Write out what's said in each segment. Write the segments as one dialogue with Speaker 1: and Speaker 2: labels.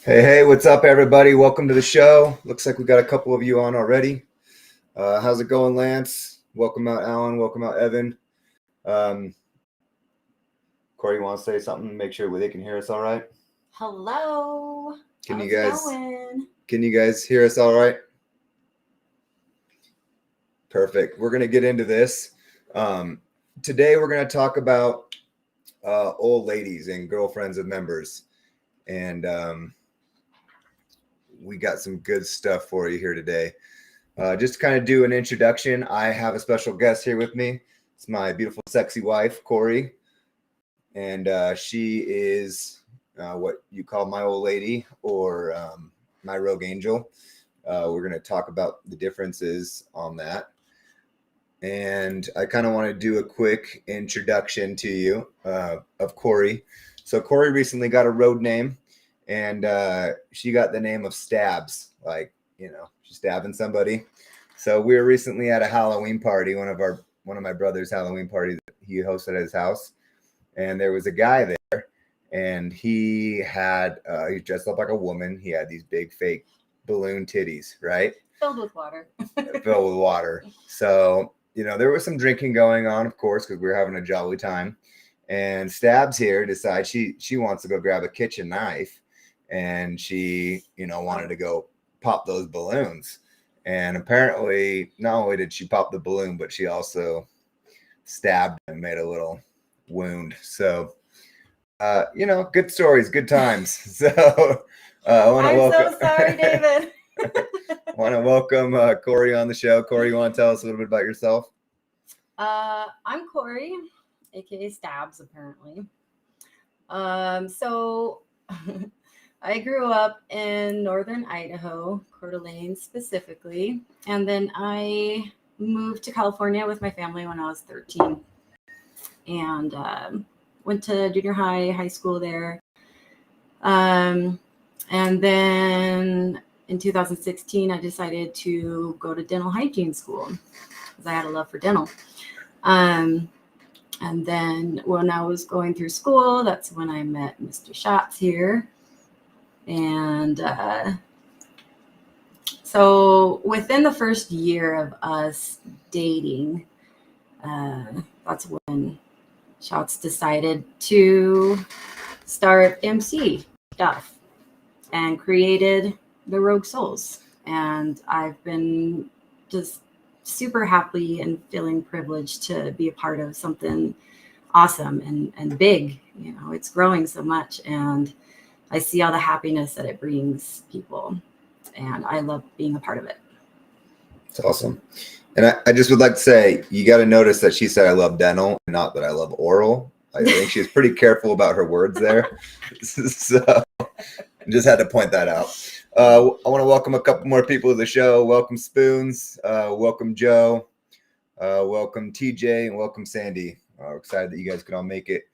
Speaker 1: Hey, what's up, everybody? Welcome to the show. Looks like we got a couple of you on already. How's it going, Lance? Welcome out, Alan. Welcome out, Evan. Um, Corey, you want to say something? Make sure they can hear us all right.
Speaker 2: Hello.
Speaker 1: Can
Speaker 2: How's
Speaker 1: you
Speaker 2: it
Speaker 1: guys?
Speaker 2: going?
Speaker 1: Can you guys hear us all right? Perfect. We're gonna get into this. Today, we're gonna talk about old ladies and girlfriends of members, and we got some good stuff for you here today. Just to kind of do an introduction, I have a special guest here with me. It's my beautiful, sexy wife, Corey, and she is what you call my old lady or my rogue angel. We're going to talk about the differences on that. And I kind of want to do a quick introduction to you of Corey. So Corey recently got a road name, and she got the name of Stabs, like, she's stabbing somebody. So we were recently at a Halloween party, one of my brother's Halloween parties that he hosted at his house, and there was a guy there, and he dressed up like a woman. He had these big fake balloon titties, right?
Speaker 2: Filled with water.
Speaker 1: Filled with water. So there was some drinking going on, of course, because we were having a jolly time. And Stabs here decides she wants to go grab a kitchen knife, and she wanted to go pop those balloons. And apparently, not only did she pop the balloon, but she also stabbed and made a little wound. So, good stories, good times. So, I want to
Speaker 2: I'm
Speaker 1: welcome.
Speaker 2: so sorry, David.
Speaker 1: I want to welcome Corey on the show. Corey, you want to tell us a little bit about yourself?
Speaker 2: I'm Corey, aka Stabs, apparently. So I grew up in northern Idaho, Coeur d'Alene specifically, and then I moved to California with my family when I was 13, and went to junior high school there. And then in 2016, I decided to go to dental hygiene school because I had a love for dental. And then when I was going through school, that's when I met Mr. Schatz here. And so within the first year of us dating, that's when Schatz decided to start MC stuff and created the Rogue Souls. And I've been just super happy and feeling privileged to be a part of something awesome and big. It's growing so much, and I see all the happiness that it brings people, and I love being a part of it.
Speaker 1: It's awesome. And I just would like to say, you got to notice that she said I love dental, not that I love oral. I think she's pretty careful about her words there. So just had to point that out. I want to welcome a couple more people to the show. Welcome Spoons. Welcome Joe. Welcome TJ, and welcome Sandy. We're excited that you guys could all make it.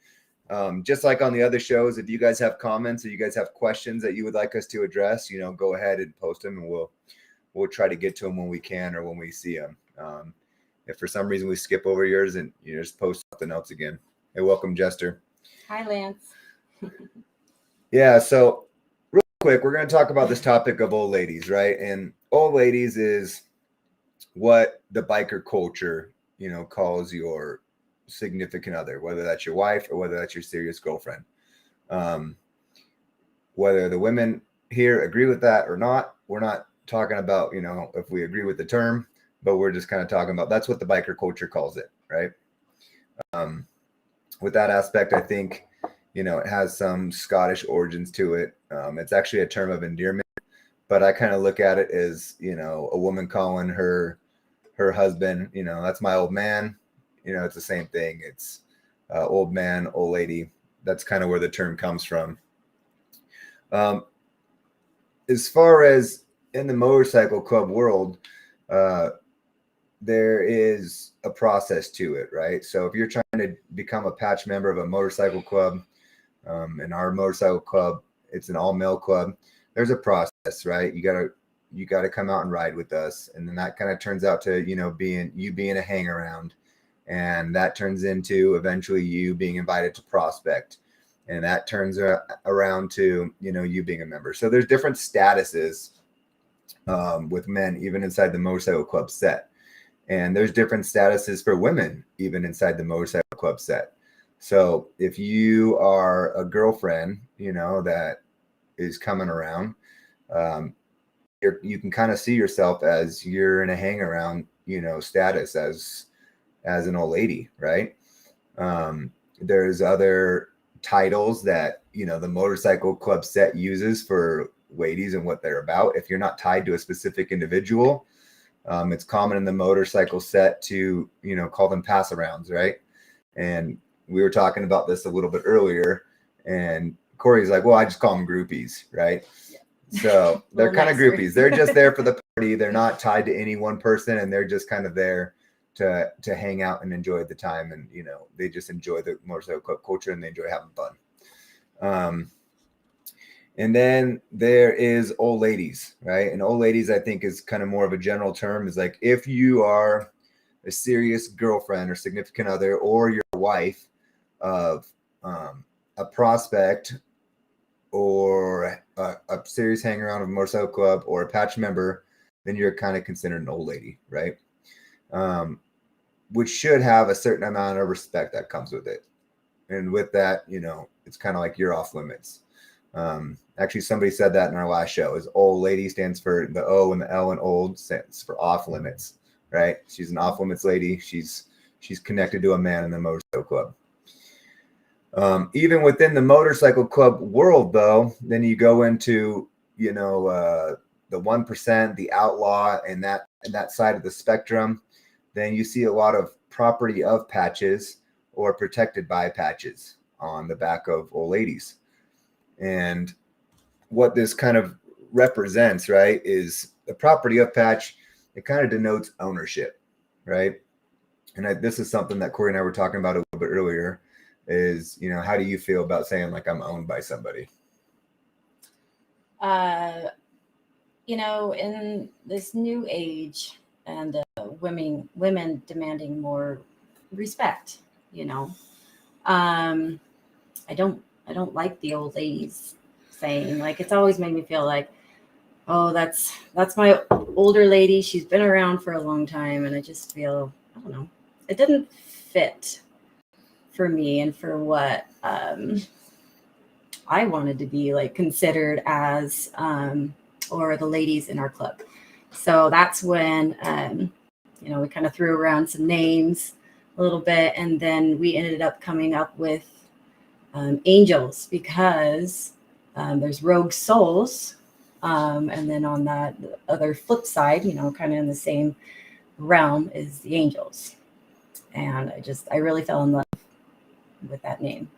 Speaker 1: Just like on the other shows, if you guys have comments or you guys have questions that you would like us to address, go ahead and post them, and we'll try to get to them when we can or when we see them. If for some reason we skip over yours, and just post something else again. Hey, welcome Jester.
Speaker 2: Hi, Lance.
Speaker 1: Yeah, so real quick, we're going to talk about this topic of old ladies, right? And old ladies is what the biker culture, calls your significant other, whether that's your wife or whether that's your serious girlfriend. Whether the women here agree with that or not, we're not talking about, if we agree with the term, but we're just kind of talking about that's what the biker culture calls it, right? With that aspect, I think, it has some Scottish origins to it. It's actually a term of endearment, but I kind of look at it as, a woman calling her husband, that's my old man. It's the same thing. It's old man, old lady. That's kind of where the term comes from. As far as in the motorcycle club world, there is a process to it, right? So if you're trying to become a patch member of a motorcycle club, in our motorcycle club, it's an all-male club. There's a process, right? You gotta come out and ride with us, and then that kind of turns out to being a hang around, and that turns into eventually you being invited to prospect, and that turns around to, you being a member. So there's different statuses with men, even inside the motorcycle club set. And there's different statuses for women, even inside the motorcycle club set. So if you are a girlfriend, that is coming around, you can kind of see yourself as you're in a hang around, status as an old lady, right? There's other titles that, the motorcycle club set uses for ladies and what they're about. If you're not tied to a specific individual, it's common in the motorcycle set to, call them pass arounds, right? And we were talking about this a little bit earlier, and Corey's like, well, I just call them groupies, right? Yeah. So they're kind of groupies. They're just there for the party. They're not tied to any one person, and they're just kind of there to hang out and enjoy the time. And, they just enjoy the motorcycle club culture and they enjoy having fun. And then there is old ladies, right? And old ladies, I think, is kind of more of a general term. Is like if you are a serious girlfriend or significant other, or your wife of a prospect or a serious hang around of a motorcycle club or a patch member, then you're kind of considered an old lady, right? Which should have a certain amount of respect that comes with it. And with that, it's kind of like you're off limits. Actually, somebody said that in our last show. Is old lady stands for the O and the L, and old stands for off limits, right? She's an off limits lady. She's connected to a man in the motorcycle club. Even within the motorcycle club world, though, then you go into the 1%, the outlaw, and that side of the spectrum. Then you see a lot of property of patches or protected by patches on the back of old ladies. And what this kind of represents, right, is the property of patch. It kind of denotes ownership, right? And this is something that Corey and I were talking about a little bit earlier is, how do you feel about saying like I'm owned by somebody?
Speaker 2: In this new age and women demanding more respect, I don't like the old ladies saying, like, it's always made me feel like, oh, that's my older lady. She's been around for a long time. And I just feel, I don't know, it didn't fit for me and for what I wanted to be like considered as, or the ladies in our club. So that's when, we kind of threw around some names a little bit. And then we ended up coming up with angels, because there's rogue souls. And then on that other flip side, kind of in the same realm is the angels. And I really fell in love with that name.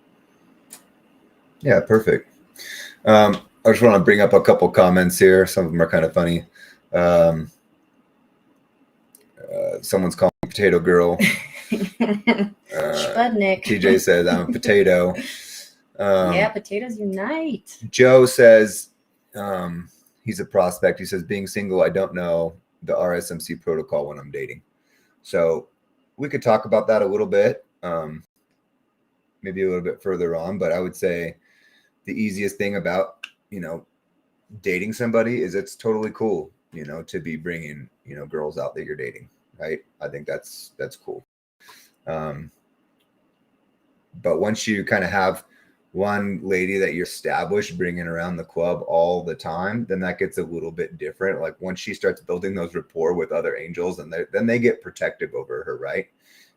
Speaker 1: Yeah, perfect. I just want to bring up a couple comments here. Some of them are kind of funny. Someone's calling me Potato Girl.
Speaker 2: Spudnik.
Speaker 1: TJ says I'm a potato.
Speaker 2: Yeah, potatoes unite.
Speaker 1: Joe says he's a prospect. He says, being single, I don't know the RSMC protocol when I'm dating. So we could talk about that a little bit, maybe a little bit further on. But I would say the easiest thing about, dating somebody is it's totally cool, to be bringing, girls out that you're dating, right? I think that's cool. But once you kind of have one lady that you're established bringing around the club all the time, then that gets a little bit different. Like once she starts building those rapport with other angels, and then they get protective over her, right?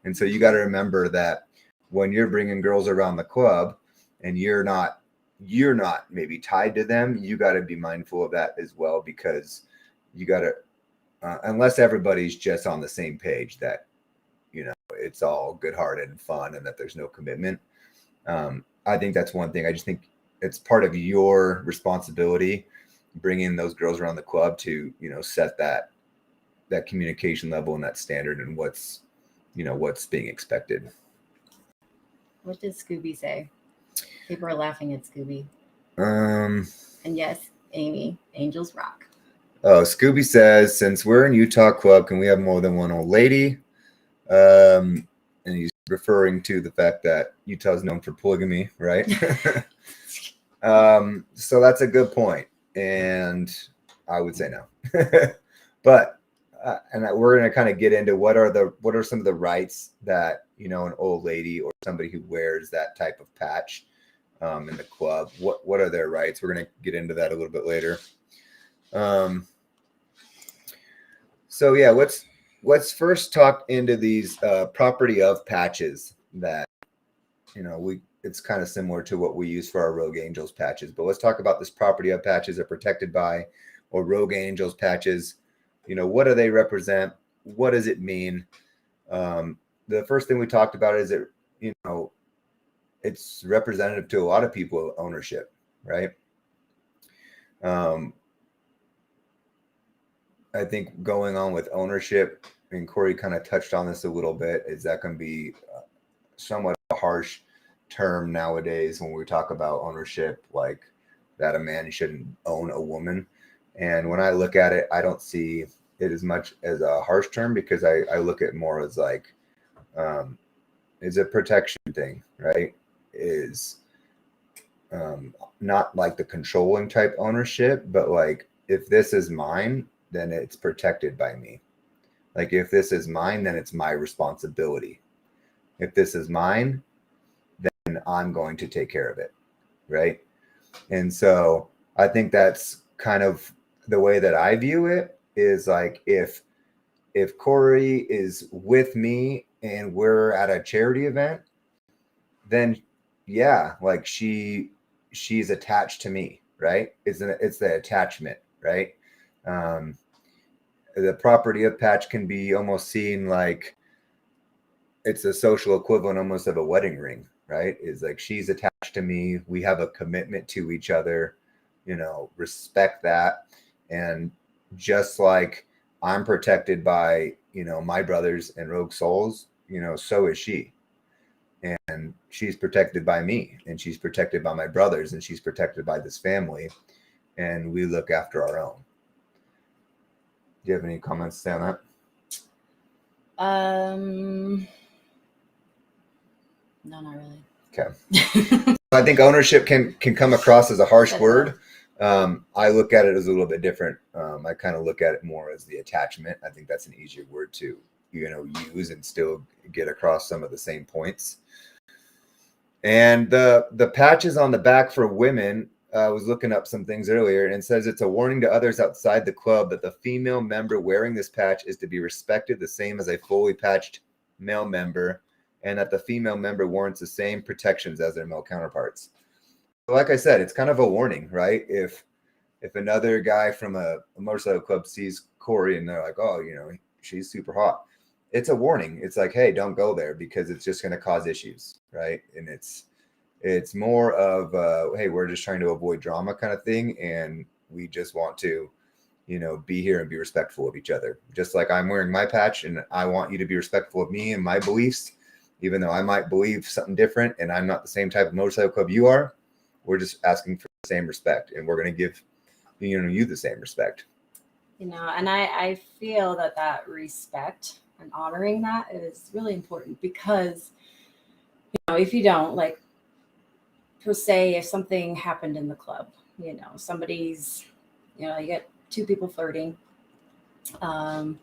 Speaker 1: And so you got to remember that when you're bringing girls around the club and you're not maybe tied to them, you got to be mindful of that as well, because you got to, unless everybody's just on the same page that, it's all good-hearted and fun and that there's no commitment. I think that's one thing. I just think it's part of your responsibility bringing those girls around the club to, set that communication level and that standard and what's being expected.
Speaker 2: What did Scooby say? People are laughing at Scooby.
Speaker 1: And
Speaker 2: yes, Amy, angels rock.
Speaker 1: Oh, Scooby says, since we're in Utah Club, can we have more than one old lady? And he's referring to the fact that Utah is known for polygamy, right? So that's a good point, and I would say no. But we're going to kind of get into what are some of the rights that, you know, an old lady or somebody who wears that type of patch in the club, what are their rights? We're going to get into that a little bit later. So yeah, let's first talk into these property of patches that, you know, it's kind of similar to what we use for our Rogue Angels patches, but let's talk about this property of patches are protected by, or Rogue Angels patches. You know, what do they represent? What does it mean? The first thing we talked about is it, you know, it's representative to a lot of people, ownership, right? I think going on with ownership, and Corey kind of touched on this a little bit, is that can be somewhat a harsh term nowadays when we talk about ownership, like that a man shouldn't own a woman. And when I look at it, I don't see it as much as a harsh term, because I look at it more as like, is a protection thing, right? Is not like the controlling type ownership, but like, if this is mine, then it's protected by me. Like, if this is mine, then it's my responsibility. If this is mine, then I'm going to take care of it, right? And so I think that's kind of the way that I view it, is like, if Corey is with me and we're at a charity event, then yeah, like she's attached to me, right? It's the attachment, right? The property of patch can be almost seen like it's a social equivalent almost of a wedding ring, right? Is like, she's attached to me. We have a commitment to each other, you know, respect that. And just like I'm protected by, you know, my brothers and Rogue Souls, you know, so is she. And she's protected by me, and she's protected by my brothers, and she's protected by this family. And we look after our own. Do you have any comments to say on that?
Speaker 2: No, not really.
Speaker 1: Okay. I think ownership can come across as a harsh word. I look at it as a little bit different. I kind of look at it more as the attachment. I think that's an easier word to, you know, use and still get across some of the same points. And the patches on the back for women, I was looking up some things earlier, and it says it's a warning to others outside the club that the female member wearing this patch is to be respected the same as a fully patched male member, and that the female member warrants the same protections as their male counterparts. So like I said, it's kind of a warning, right? If another guy from a motorcycle club sees Corey and they're like, oh, you know, she's super hot, it's a warning. It's like, hey, don't go there, because it's just going to cause issues, right? And it's more of hey, we're just trying to avoid drama kind of thing, and we just want to, you know, be here and be respectful of each other. Just like I'm wearing my patch, and I want you to be respectful of me and my beliefs, even though I might believe something different and I'm not the same type of motorcycle club you are. We're just asking for the same respect, and we're going to give, you know, you the same respect.
Speaker 2: You know, and I feel that respect and honoring that is really important, because, you know, if you don't, like, per se, if something happened in the club, you know, somebody's, you know, you get two people flirting, one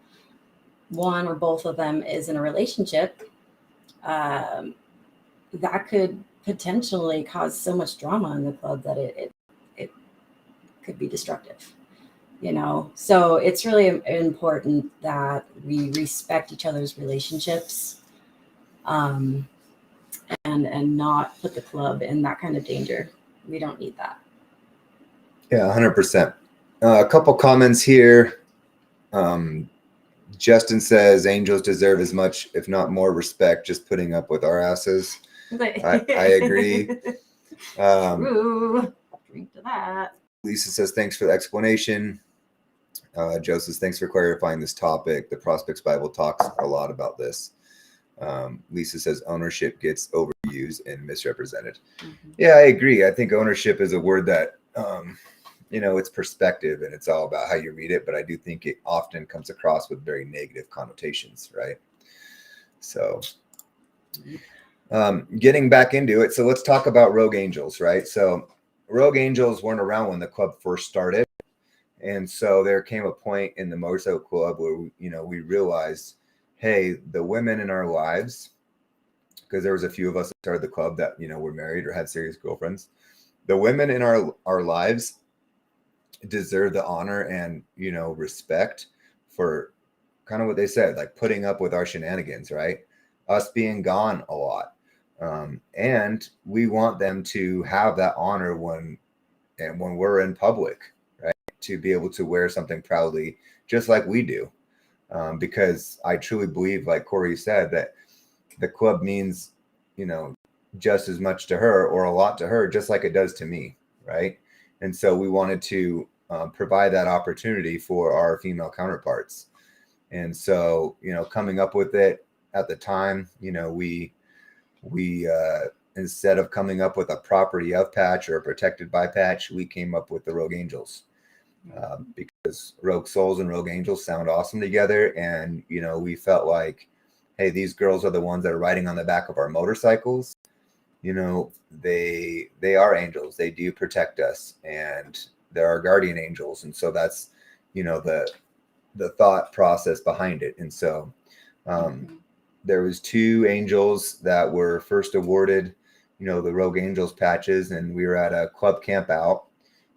Speaker 2: or both of them is in a relationship, that could potentially cause so much drama in the club that it could be destructive, you know. So it's really important that we respect each other's relationships, and not put the club in that kind of danger. We don't need that.
Speaker 1: Yeah, 100%. A couple comments here. Justin says angels deserve as much, if not more, respect just putting up with our asses. I agree.
Speaker 2: Ooh, drink to that.
Speaker 1: Lisa says, thanks for the explanation. Joe says, thanks for clarifying this topic. The Prospects Bible talks a lot about this. Lisa says, ownership gets overused and misrepresented. Mm-hmm. Yeah, I agree. I think ownership is a word that, you know, it's perspective, and it's all about how you read it. But I do think it often comes across with very negative connotations, right? So, Getting back into it, so let's talk about Rogue Angels, right? So Rogue Angels weren't around when the club first started, and so there came a point in the motorcycle club where we realized, hey, the women in our lives, because there was a few of us that started the club that were married or had serious girlfriends. The women in our lives deserve the honor and respect for kind of what they said, like putting up with our shenanigans, right? Us being gone a lot. And we want them to have that honor when we're in public, right? To be able to wear something proudly, just like we do. Because I truly believe, like Corey said, that the club means, just as much to her or a lot to her, just like it does to me, right? And so we wanted to provide that opportunity for our female counterparts. And so, coming up with it at the time, we instead of coming up with a property of patch or a protected by patch, we came up with the Rogue Angels, because Rogue Souls and Rogue Angels sound awesome together. And we felt like, hey, these girls are the ones that are riding on the back of our motorcycles. They are angels. They do protect us, and they're our guardian angels. And so that's the thought process behind it. And so there was 2 angels that were first awarded, the Rogue Angels patches, and we were at a club camp out,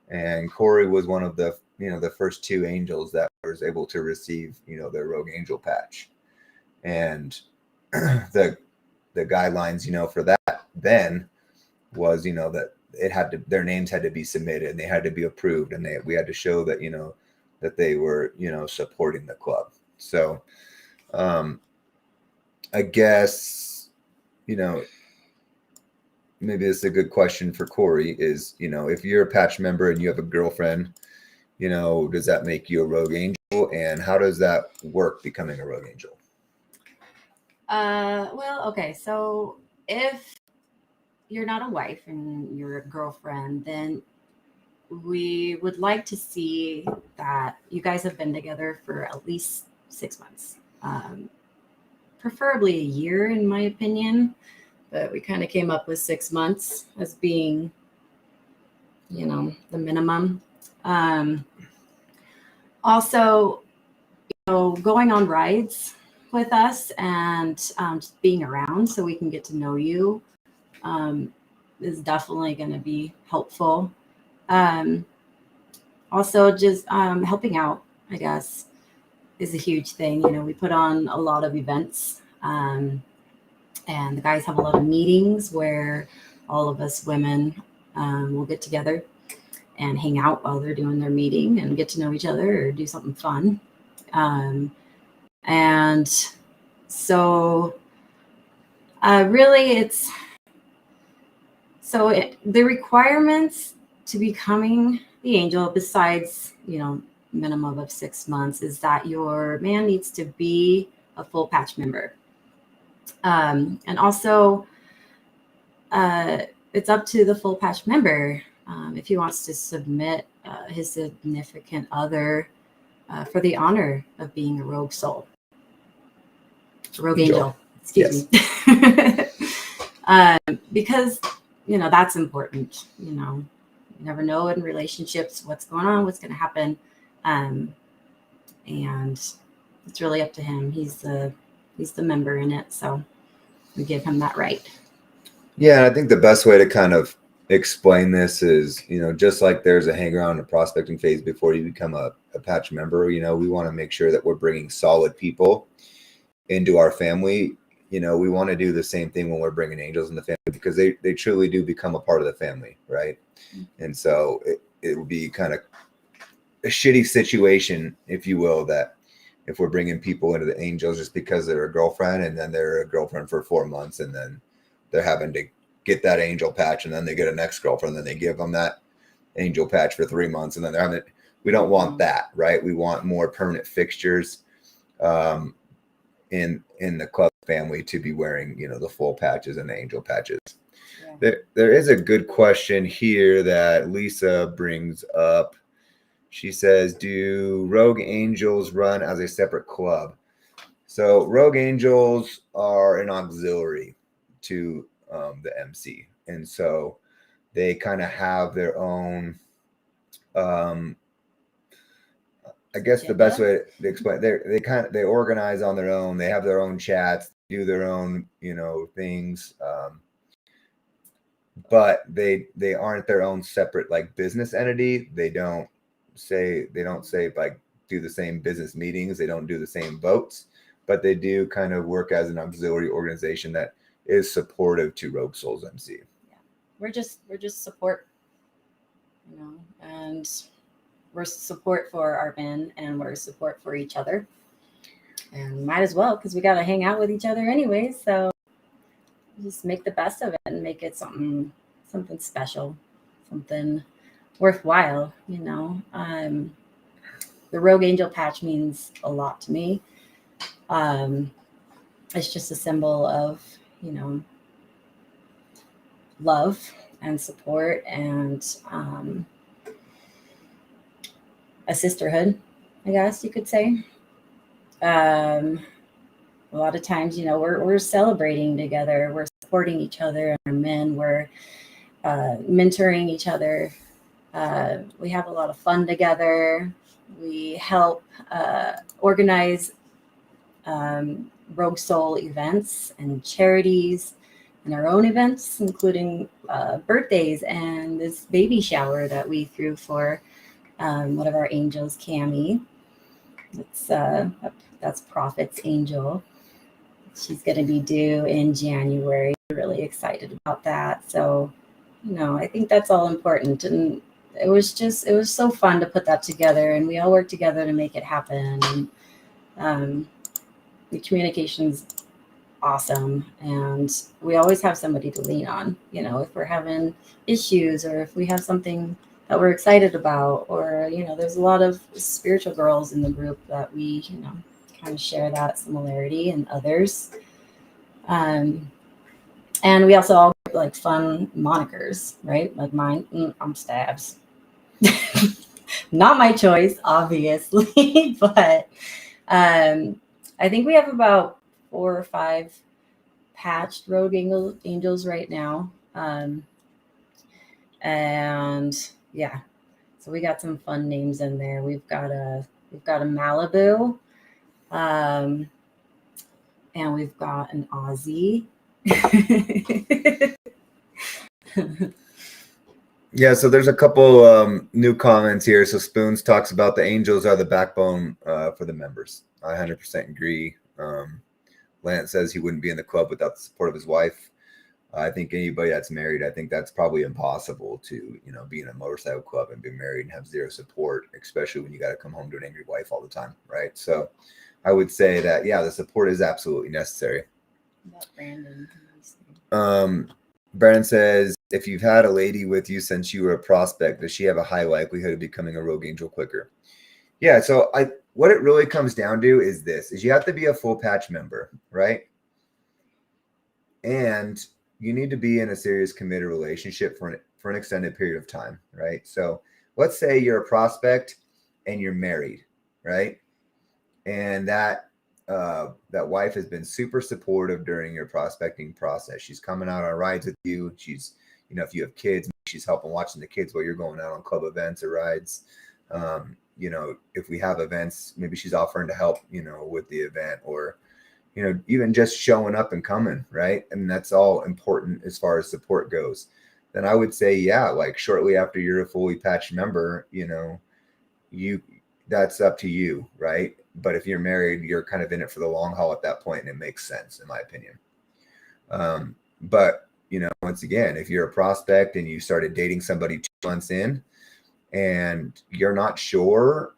Speaker 1: and Corey was one of the the first 2 angels that was able to receive their Rogue Angel patch. And the guidelines for that then was that their names had to be submitted and they had to be approved, and we had to show that that they were supporting the club. So I guess maybe this is a good question for Corey is, if you're a patch member and you have a girlfriend, does that make you a Rogue Angel, and how does that work, becoming a Rogue Angel?
Speaker 2: Well, okay, so if you're not a wife and you're a girlfriend, then we would like to see that you guys have been together for at least 6 months, preferably a year, in my opinion. But we kind of came up with 6 months as being, the minimum. Also, going on rides with us and just being around so we can get to know you is definitely going to be helpful. Also, just helping out, I guess, is a huge thing. We put on a lot of events, and the guys have a lot of meetings where all of us women will get together and hang out while they're doing their meeting and get to know each other or do something fun. And so really the requirements to becoming the angel, besides, minimum of 6 months, is that your man needs to be a full patch member. And also, it's up to the full patch member if he wants to submit his significant other for the honor of being a rogue soul. Rogue angel. Excuse me. Because, that's important. You never know in relationships what's going on, what's going to happen. And it's really up to him. He's the member in it. So we give him that right.
Speaker 1: Yeah, I think the best way to kind of explain this is, just like there's a hang around and prospecting phase before you become a patch member, we want to make sure that we're bringing solid people into our family. We want to do the same thing when we're bringing angels in the family, because they truly do become a part of the family, right? And so it would be kind of a shitty situation, if you will, that if we're bringing people into the angels just because they're a girlfriend, and then they're a girlfriend for 4 months, and then they're having to get that angel patch, and then they get a next girlfriend, and then they give them that angel patch for 3 months, and then they're having it. We don't want that, right? We want more permanent fixtures in the club family to be wearing, the full patches and the angel patches. Yeah. There is a good question here that Lisa brings up. She says, do Rogue Angels run as a separate club? So Rogue Angels are an auxiliary. to the MC. And so they kind of have their own, I guess the best way to explain, they organize on their own. They have their own chats, do their own, things. But they aren't their own separate like business entity. They don't say like do the same business meetings. They don't do the same votes, but they do kind of work as an auxiliary organization that is supportive to Rogue Souls MC.
Speaker 2: Yeah, we're just support, and we're support for our men, and we're support for each other, and might as well, because we got to hang out with each other anyway. So just make the best of it and make it something special, something worthwhile. The Rogue Angel patch means a lot to me. It's just a symbol of love and support, and a sisterhood, I guess you could say. A lot of times, we're celebrating together, we're supporting each other and our men, we're mentoring each other. We have a lot of fun together. We help organize Rogue Soul events and charities and our own events, including birthdays and this baby shower that we threw for one of our angels, Cammie. That's Prophet's angel. She's going to be due in January. We're really excited about that. So, I think that's all important. And it was so fun to put that together, and we all work together to make it happen. And the communication's awesome, and we always have somebody to lean on. If we're having issues, or if we have something that we're excited about, or there's a lot of spiritual girls in the group that we kind of share that similarity, and others. And we also all get like fun monikers, right? Like mine, I'm Stabs. Not my choice, obviously, but I think we have about 4 or 5 patched Rogue Angels right now. And yeah, so we got some fun names in there. We've got a Malibu, and we've got an Aussie.
Speaker 1: Yeah, so there's a couple new comments here. So Spoons talks about the angels are the backbone for the members. I 100% agree. Lance says he wouldn't be in the club without the support of his wife. I think anybody that's married, I think that's probably impossible to, be in a motorcycle club and be married and have zero support, especially when you got to come home to an angry wife all the time, right? So I would say that, yeah, the support is absolutely necessary. Brandon says, if you've had a lady with you since you were a prospect, does she have a high likelihood of becoming a Rogue Angel quicker? Yeah, so what it really comes down to is you have to be a full patch member, right? And you need to be in a serious committed relationship for an extended period of time, right? So let's say you're a prospect and you're married, right? And that wife has been super supportive during your prospecting process. She's coming out on rides with you. She's, if you have kids, she's helping watching the kids while you're going out on club events or rides. If we have events, maybe she's offering to help, with the event, or, even just showing up and coming, right? And that's all important as far as support goes. Then I would say, yeah, like shortly after you're a fully patched member, that's up to you, right? But if you're married, you're kind of in it for the long haul at that point, and it makes sense, in my opinion. But, once again, if you're a prospect and you started dating somebody 2 months in and you're not sure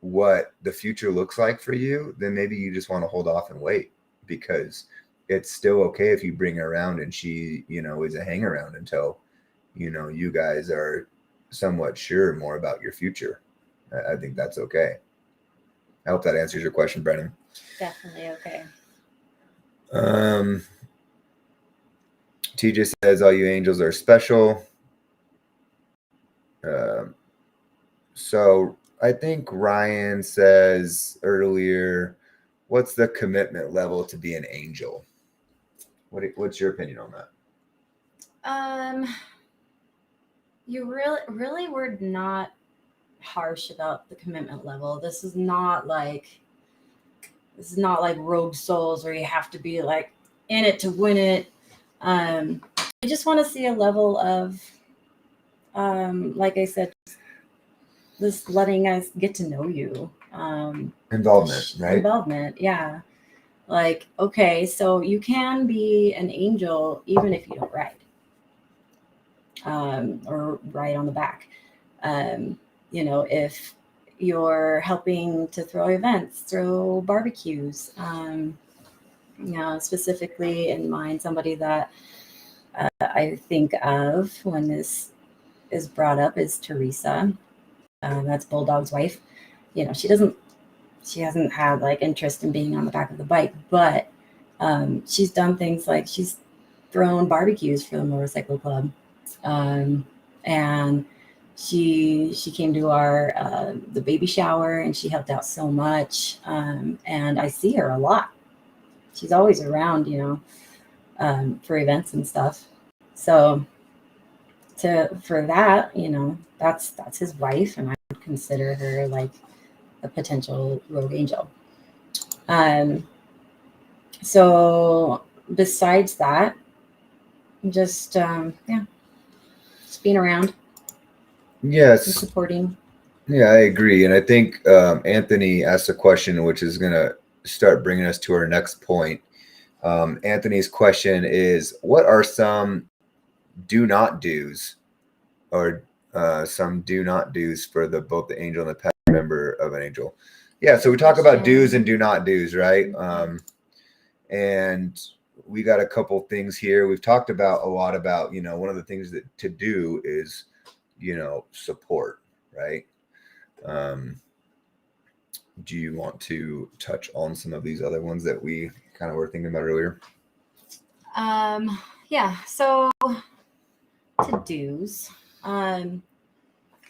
Speaker 1: what the future looks like for you, then maybe you just want to hold off and wait, because it's still okay if you bring her around and she, is a hang around until, you guys are somewhat sure more about your future. I think that's okay. I hope that answers your question, Brennan.
Speaker 2: Definitely okay.
Speaker 1: TJ says all you angels are special. So I think Ryan says earlier, what's the commitment level to be an angel? What's your opinion on that?
Speaker 2: You really were not harsh about the commitment level. This is not like Rogue Souls where you have to be like in it to win it. I just want to see a level of, like I said, this letting us get to know you.
Speaker 1: Involvement, right?
Speaker 2: Involvement, yeah. Like, okay, so you can be an angel even if you don't ride, or ride on the back. If you're helping to throw events, throw barbecues, specifically in mind, somebody that I think of when this is brought up is Teresa. That's Bulldog's wife. She hasn't had like interest in being on the back of the bike, but she's done things like she's thrown barbecues for the motorcycle club, and she came to our the baby shower, and she helped out so much, and I see her a lot. She's always around, for events and stuff. So for that, that's his wife, and I would consider her like a potential rogue angel. So besides that, just just being around.
Speaker 1: Yes.
Speaker 2: And supporting.
Speaker 1: Yeah, I agree. And I think Anthony asked a question which is going to start bringing us to our next point. Anthony's question is, what are some do not do's or some do not do's for both the angel and the pet member of an angel? Yeah, so we talk about do's and do not do's, right? And we got a couple things here. We've talked about a lot about, one of the things that to do is, support, right? Do you want to touch on some of these other ones that we kind of were thinking about earlier?
Speaker 2: Yeah, so to do's,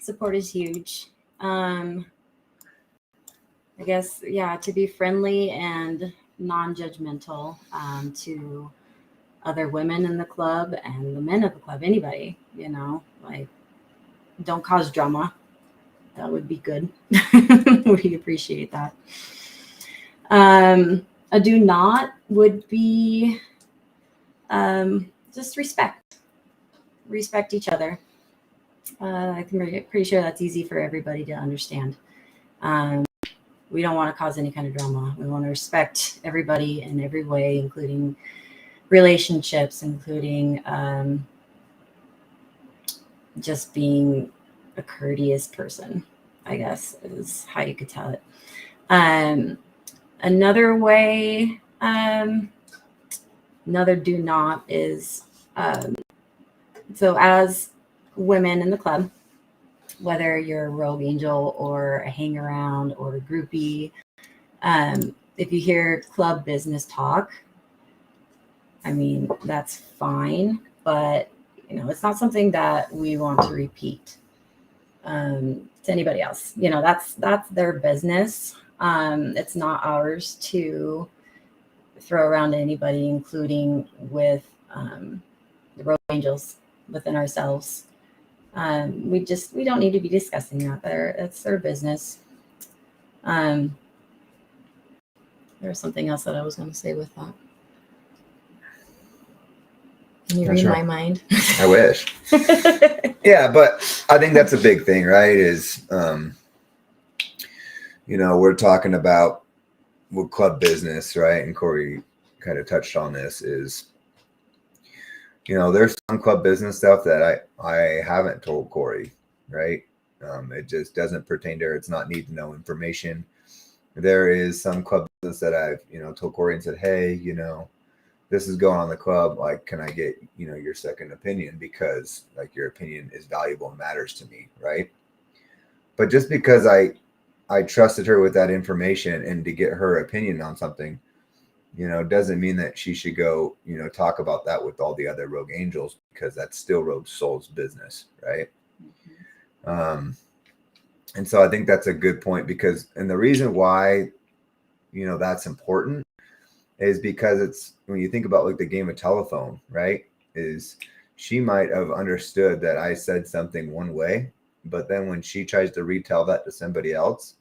Speaker 2: support is huge. I guess, yeah, to be friendly and non-judgmental to other women in the club and the men of the club, anybody, like, don't cause drama. That would be good. We appreciate that. A do not would be just respect each other. I'm pretty sure that's easy for everybody to understand. We don't want to cause any kind of drama. We want to respect everybody in every way, including relationships, including just being a courteous person, I guess, is how you could tell it. Another way, another do not is, so as women in the club, whether you're a rogue angel or a hang around or a groupie, if you hear club business talk, I mean, that's fine, but it's not something that we want to repeat to anybody else. That's their business. It's not ours to throw around to anybody, including with the rogue angels within ourselves. We don't need to be discussing that. It's their business. There was something else that I was going to say with that. Can you read my mind?
Speaker 1: I wish. Yeah, but I think that's a big thing, right? Is, we're talking about club business, right? And Corey kind of touched on this is, there's some club business stuff that I haven't told Corey, right? It just doesn't pertain to her. It's not need to know information. There is some club business that I've, told Corey and said, hey, this is going on in the club. Like, can I get, your second opinion? Because like your opinion is valuable and matters to me. Right. But just because I trusted her with that information and to get her opinion on something, doesn't mean that she should go, talk about that with all the other rogue angels, because that's still Rogue Soul's business. Right. Mm-hmm. And so I think that's a good point, and the reason why, that's important is because it's when you think about like the game of telephone, right? Is she might have understood that I said something one way, but then when she tries to retell that to somebody else,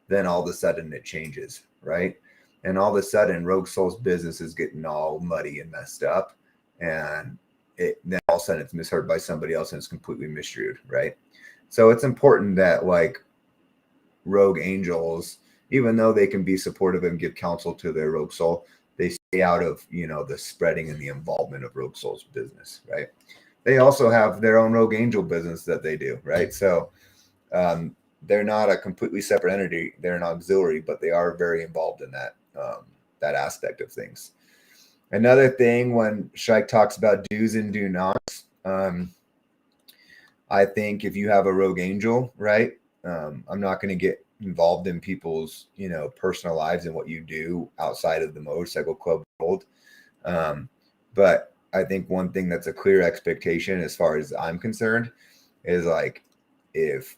Speaker 1: then all of a sudden it changes, right? And all of a sudden, Rogue Soul's business is getting all muddy and messed up, and then all of a sudden it's misheard by somebody else and it's completely misread, right? So it's important that like Rogue Angels, even though they can be supportive and give counsel to their Rogue Soul, they stay out of the spreading and the involvement of Rogue Soul's business, right? They also have their own Rogue Angel business that they do, right? So they're not a completely separate entity; they're an auxiliary, but they are very involved in that aspect of things. Another thing when Shrike talks about do's and do nots, I think if you have a Rogue Angel, right? I'm not going to get involved in people's, personal lives and what you do outside of the motorcycle club world. But I think one thing that's a clear expectation, as far as I'm concerned, is like if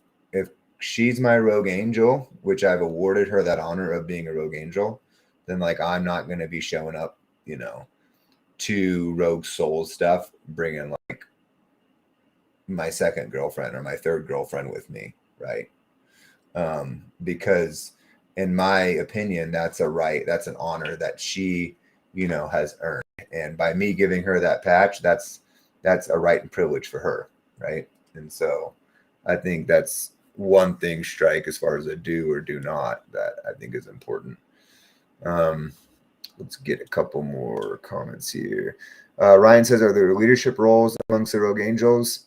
Speaker 1: she's my Rogue Angel, which I've awarded her that honor of being a Rogue Angel, then like I'm not going to be showing up, to Rogue Soul stuff, bringing like my second girlfriend or my third girlfriend with me, right? Because in my opinion, that's an honor that she, has earned. And by me giving her that patch, that's a right and privilege for her, right? And so I think that's one thing, Strike, as far as a do or do not, that I think is important. Let's get a couple more comments here. Ryan says, are there leadership roles amongst the Rogue Angels?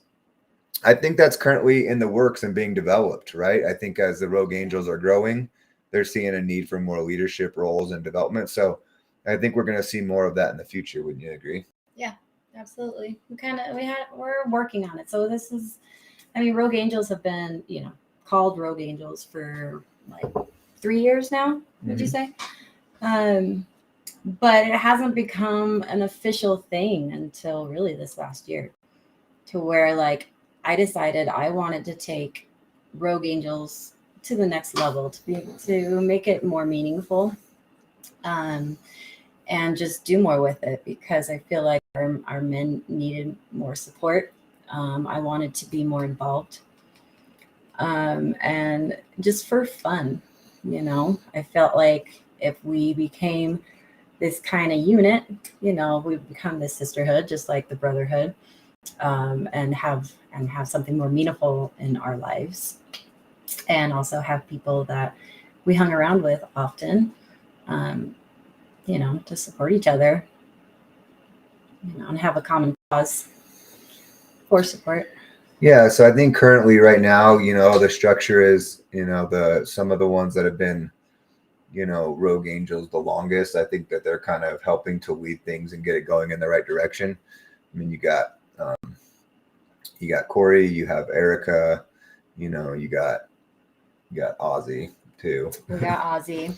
Speaker 1: I think that's currently in the works and being developed, right? I think as the Rogue Angels are growing, they're seeing a need for more leadership roles and development. So I think we're going to see more of that in the future. Wouldn't you agree?
Speaker 2: Yeah, absolutely. We're working on it. So this is, Rogue Angels have been, called Rogue Angels for like 3 years now, would you say? But it hasn't become an official thing until really this last year, to where like I decided I wanted to take Rogue Angels to the next level, to be able to make it more meaningful, and just do more with it, because I feel like our men needed more support. I wanted to be more involved, and just for fun, I felt like if we became this kind of unit, we become this sisterhood, just like the brotherhood, and have something more meaningful in our lives, and also have people that we hung around with often, to support each other, and have a common cause for support.
Speaker 1: Yeah, so I think currently right now, the structure is, some of the ones that have been, Rogue Angels the longest, I think that they're kind of helping to lead things and get it going in the right direction. I mean, you got Corey, you have Erica, you got Ozzy too.
Speaker 2: We got Ozzy.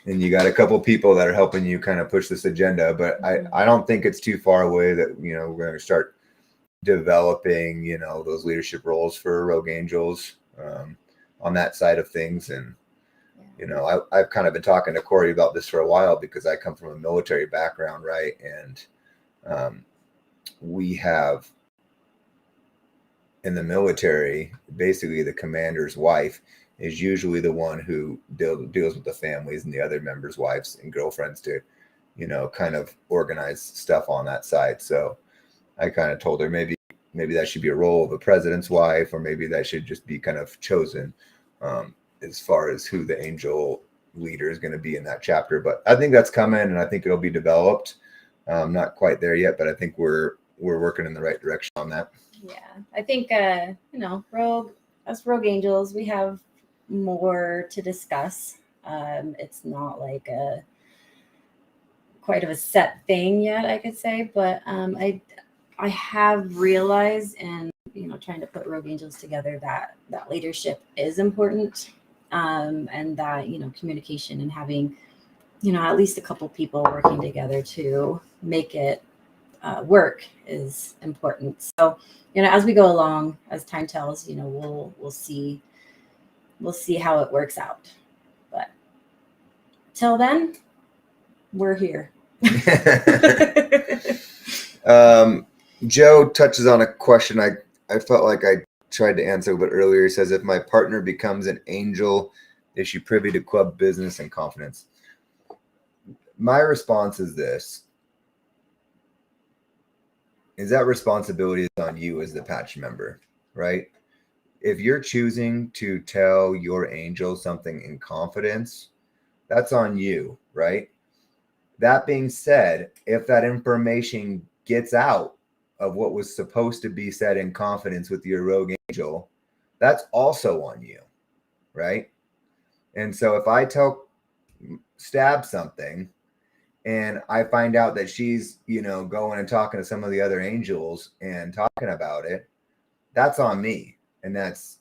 Speaker 1: And you got a couple people that are helping you kind of push this agenda, but I don't think it's too far away that, we're going to start developing, those leadership roles for Rogue Angels on that side of things. And, I've kind of been talking to Corey about this for a while, because I come from a military background, right? And we have in the military, basically the commander's wife is usually the one who deals with the families and the other members' wives and girlfriends to, kind of organize stuff on that side. So I kind of told her maybe that should be a role of a president's wife, or maybe that should just be kind of chosen as far as who the angel leader is going to be in that chapter. But I think that's coming, and I think it'll be developed. Not quite there yet, but I think we're working in the right direction on that.
Speaker 2: Yeah, I think Rogue Angels, we have more to discuss. It's not like quite of a set thing yet, I could say, but I have realized, and trying to put Rogue Angels together, that leadership is important, and that communication and having at least a couple people working together to make it work is important. So as we go along, as time tells, we'll see how it works out. But till then, we're here.
Speaker 1: Joe touches on a question I felt like I tried to answer a bit earlier. He says, if my partner becomes an angel, is she privy to club business and confidence? My response is this. Is that responsibility is on you as the patch member, right? If you're choosing to tell your angel something in confidence, that's on you, right? That being said, if that information gets out of what was supposed to be said in confidence with your rogue angel, that's also on you, right? And so if I tell Stab something and I find out that she's, going and talking to some of the other angels and talking about it, that's on me. And that's,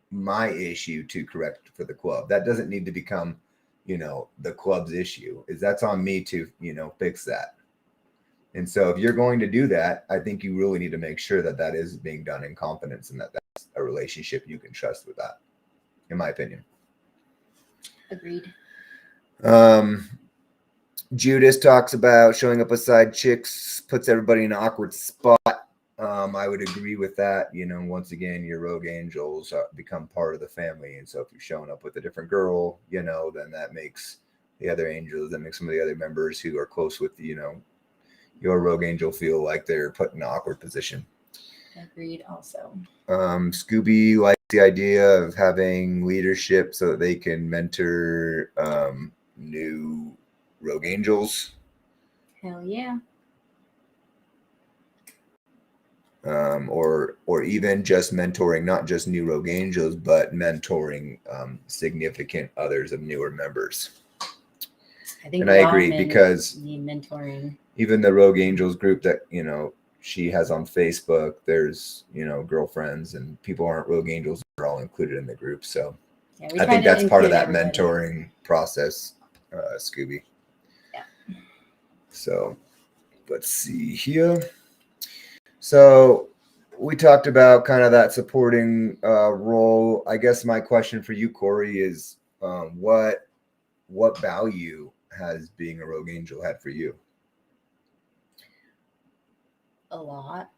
Speaker 1: my issue to correct for the club. That doesn't need to become, the club's issue. That's on me to, fix that. And so if you're going to do that, I think you really need to make sure that that is being done in confidence and that that's a relationship you can trust with that, in my opinion.
Speaker 2: Agreed.
Speaker 1: Judas talks about showing up beside chicks, puts everybody in an awkward spot. I would agree with that. Once again, your rogue angels become part of the family. And so if you're showing up with a different girl, then that makes the other angels, that makes some of the other members who are close with, your rogue angel feel like they're put in an awkward position.
Speaker 2: Agreed also.
Speaker 1: Scooby likes the idea of having leadership so that they can mentor new rogue angels.
Speaker 2: Hell yeah.
Speaker 1: Or even just mentoring, not just new rogue angels, but mentoring significant others of newer members. I agree, because
Speaker 2: need mentoring.
Speaker 1: Even the rogue angels group that she has on Facebook, there's girlfriends and people aren't rogue angels are all included in the group. So yeah, I think that's part of that mentoring process, Scooby.
Speaker 2: Yeah.
Speaker 1: So let's see here. So we talked about kind of that supporting role. I guess my question for you, Corey, is what value has being a rogue angel had for you?
Speaker 2: A lot.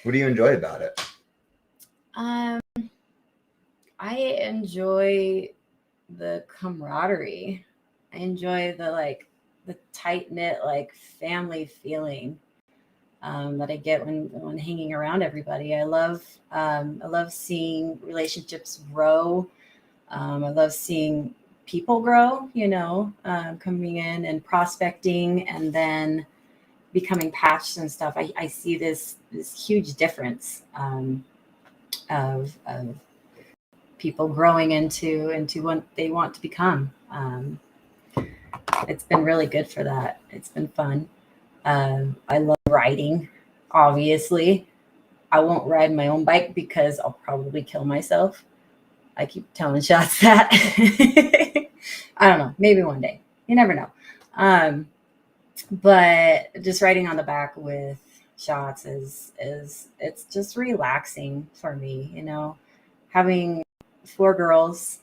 Speaker 1: What do you enjoy about it?
Speaker 2: I enjoy the camaraderie. I enjoy the tight-knit family feeling that I get when hanging around everybody. I love seeing relationships grow. I love seeing people grow, coming in and prospecting and then becoming patched and stuff. I see this huge difference of people growing into what they want to become. It's been really good for that. It's been fun. I love riding, obviously. I won't ride my own bike because I'll probably kill myself. I keep telling Shots that. I don't know. Maybe one day. You never know. But just riding on the back with Shots is it's just relaxing for me, having 4 girls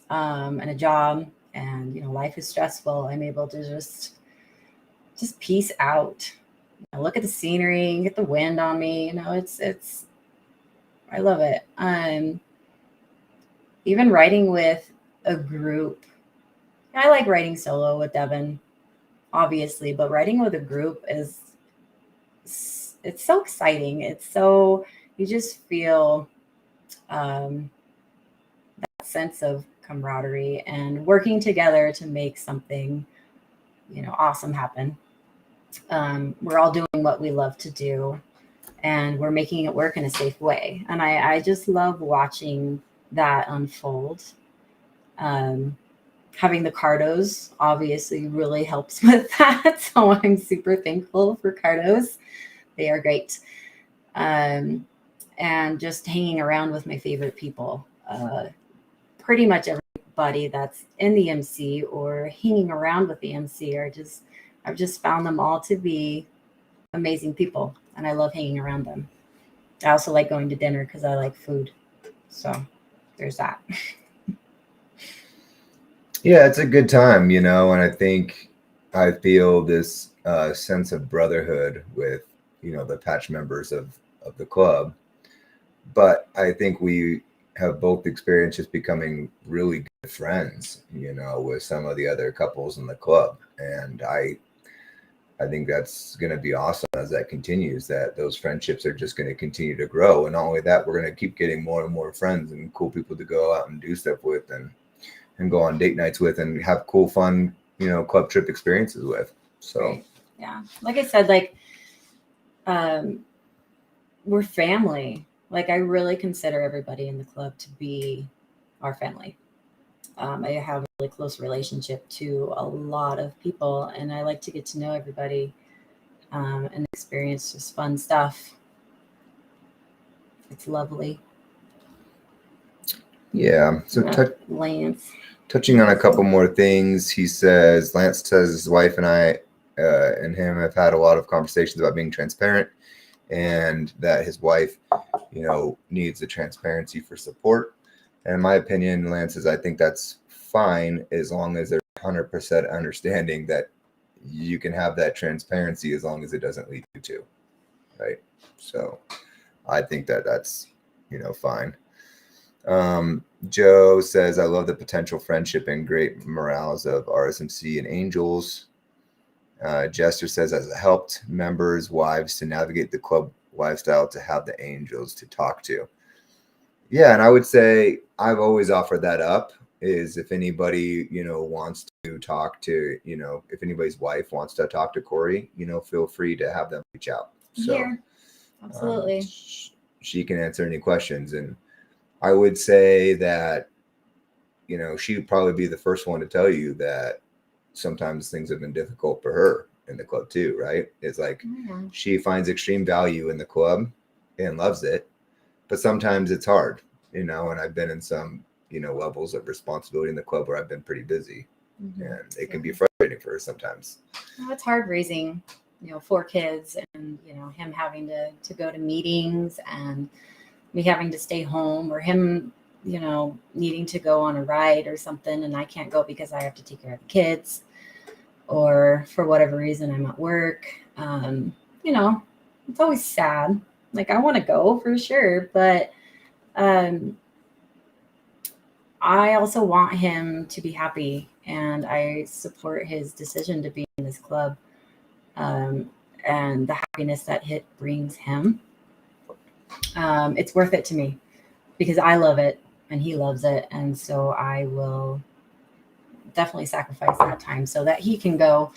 Speaker 2: and a job, and life is stressful. I'm able to just peace out. Look at the scenery, get the wind on me. It's I love it. Even riding with a group. I like riding solo with Devin, obviously, but riding with a group it's so exciting. It's so, you just feel that sense of camaraderie and working together to make something, awesome happen. We're all doing what we love to do, and we're making it work in a safe way. And I just love watching that unfold. Having the Cardos obviously really helps with that. So I'm super thankful for Cardos. They are great. And just hanging around with my favorite people. Pretty much everybody that's in the MC or hanging around with the MC I've just found them all to be amazing people, and I love hanging around them. I also like going to dinner because I like food. So there's that.
Speaker 1: Yeah, it's a good time, and I think I feel this sense of brotherhood with, the patch members of the club. But I think we have both experienced just becoming really good friends, with some of the other couples in the club. And I think that's going to be awesome as that continues, that those friendships are just going to continue to grow. And not only that, we're going to keep getting more and more friends and cool people to go out and do stuff with and go on date nights with and have cool, fun, club trip experiences with. So,
Speaker 2: Right. Yeah. Like I said, like, we're family. Like, I really consider everybody in the club to be our family. I have a really close relationship to a lot of people, and I like to get to know everybody and experience just fun stuff. It's lovely.
Speaker 1: yeah. So,
Speaker 2: Lance.
Speaker 1: touching on a couple more things, Lance says his wife and I and him have had a lot of conversations about being transparent, and that his wife, needs the transparency for support. And in my opinion, Lance says, I think that's fine as long as there's 100% understanding that you can have that transparency as long as it doesn't lead you to, right? So I think that that's, fine. Joe says, I love the potential friendship and great morales of RSMC and Angels. Jester says, as it helped members' wives to navigate the club lifestyle to have the Angels to talk to. Yeah, and I would say I've always offered that up, is if anybody, wants to talk to, if anybody's wife wants to talk to Corey, feel free to have them reach out. So
Speaker 2: Here. Absolutely.
Speaker 1: she can answer any questions. And I would say that, she would probably be the first one to tell you that sometimes things have been difficult for her in the club too, right? It's like she finds extreme value in the club and loves it, but sometimes it's hard, and I've been in some, levels of responsibility in the club where I've been pretty busy, and it can be frustrating for her sometimes.
Speaker 2: Well, it's hard raising, 4 kids, and him having to go to meetings and me having to stay home, or him needing to go on a ride or something, and I can't go because I have to take care of the kids, or for whatever reason I'm at work. It's always sad. Like, I want to go for sure, but I also want him to be happy, and I support his decision to be in this club, and the happiness that it brings him. It's worth it to me because I love it and he loves it, and so I will definitely sacrifice that time so that he can go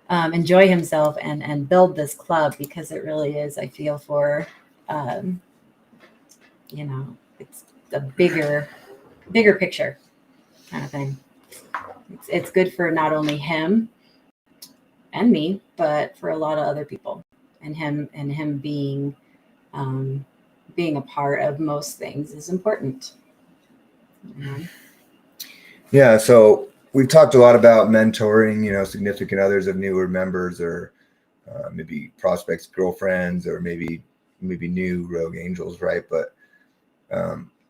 Speaker 2: enjoy himself and build this club, because it really is, I feel, for it's a bigger picture kind of thing. It's good for not only him and me, but for a lot of other people, and him being a part of most things is important.
Speaker 1: Yeah, so we've talked a lot about mentoring, significant others of newer members, or maybe prospects, girlfriends, or maybe new Rogue Angels, right? But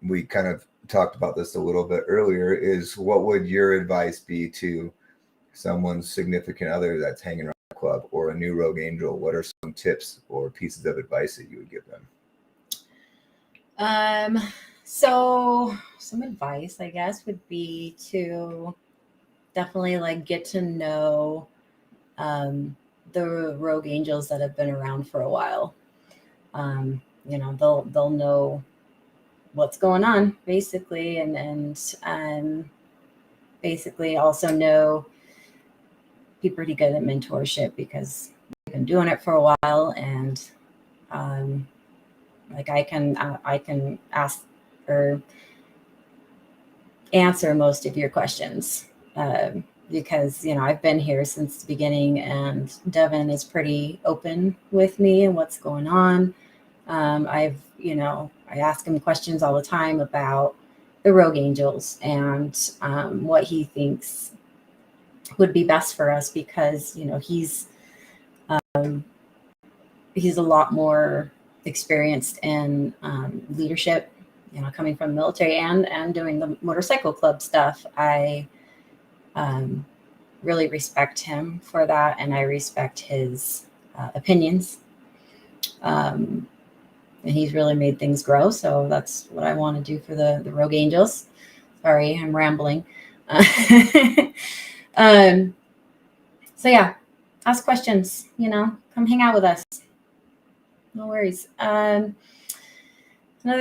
Speaker 1: we kind of talked about this a little bit earlier, is what would your advice be to someone's significant other that's hanging around the club, or a new Rogue Angel? What are some tips or pieces of advice that you would give them?
Speaker 2: So some advice, I guess, would be to definitely get to know the Rogue Angels that have been around for a while. They'll know what's going on, basically, and basically also know, be pretty good at mentorship, because they've been doing it for a while, and I can ask or answer most of your questions, because I've been here since the beginning, and Devin is pretty open with me and what's going on. I ask him questions all the time about the Rogue Angels and what he thinks would be best for us, because he's a lot more experienced in leadership, coming from the military and doing the motorcycle club stuff. I really respect him for that, and I respect his opinions. And he's really made things grow. So that's what I want to do for the Rogue Angels. Sorry, I'm rambling. So yeah, ask questions, come hang out with us. No worries. Another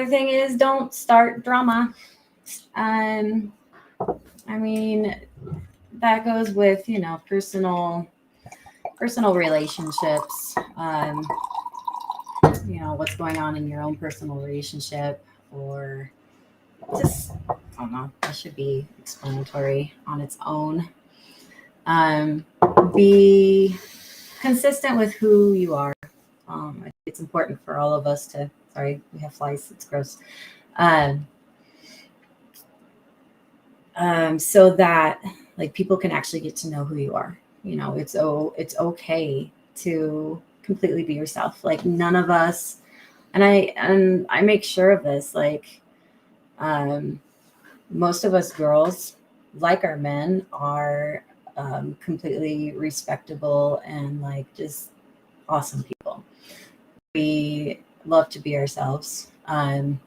Speaker 2: thing is don't start drama. I mean, that goes with, personal relationships. What's going on in your own personal relationship, or just, I don't know, that should be explanatory on its own. Be consistent with who you are. I think it's important for all of us to, sorry, we have flies, it's gross. So that like people can actually get to know who you are. It's okay to completely be yourself. Like none of us, and I make sure of this, like, most of us girls, like our men, are completely respectable and like just awesome people. We love to be ourselves. And